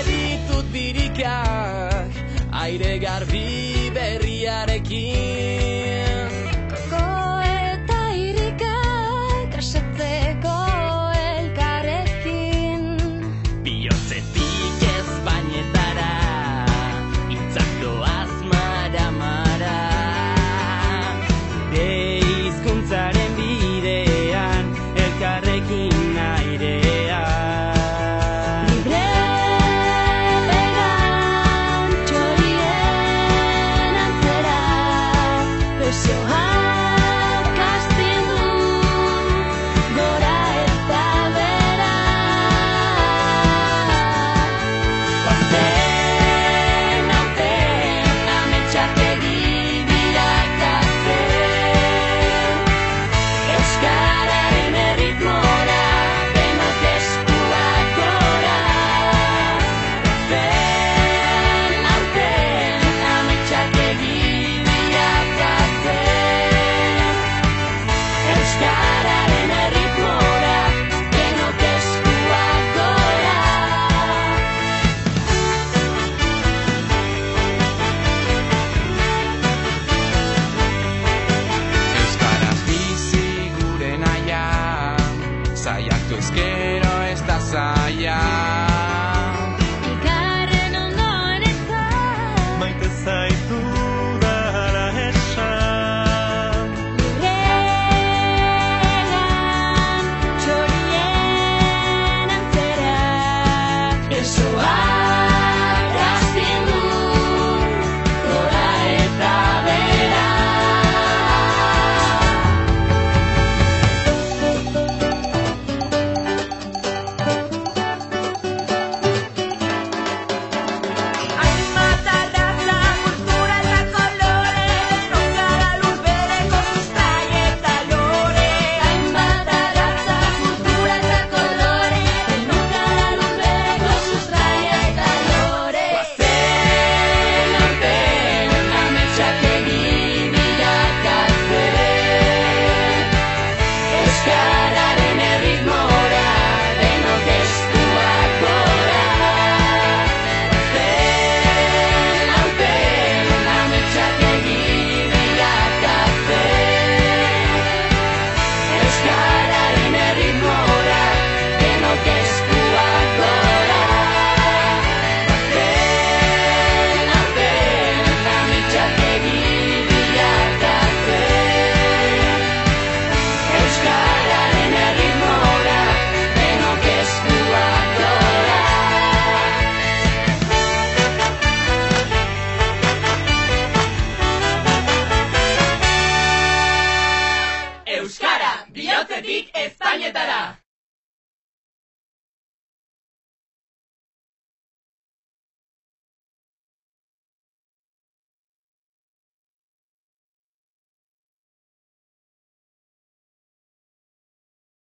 Ditut birikak aire garbi berriarekin. Koko eta irrikak asetzeko elkarrekin. Bihotzetik ezpainetara hitzak doaz mara-mara. Gure hizkuntzaren bidean elkarrekin airean. Besoak astindu gora eta bera. Guazten aurten ametsak bilakatzen. Euskararen erritmora denok eskuak gora. Guazten aurten ametsak Euskararen erritmora denok eskuak gora. Euskaraz bizi gure naia, saiatu ezkero ez da zaila. Igarren ondoen eta Maite zaitu dara esan. lurrean txorien antzera. Besoak astindu gora eta bera. Hainbat ardatza, kultura eta kolore, denokara lur bereko sustrai eta lore. Hainbat ardatza, kultura eta kolore, denokara lur bereko sustrai eta lore. Guazten aurten ametsak bilakatzen. Euskararen erritmora denok eskuak gora. Guazten aurten ametsak bilakatzen. Euskararen erritmora denok eskuak gora. Guazten aurten ametsak bilakatzen. Euskararen erritmora denok eskuak gora. Euskara bihotzetik ezpainetara.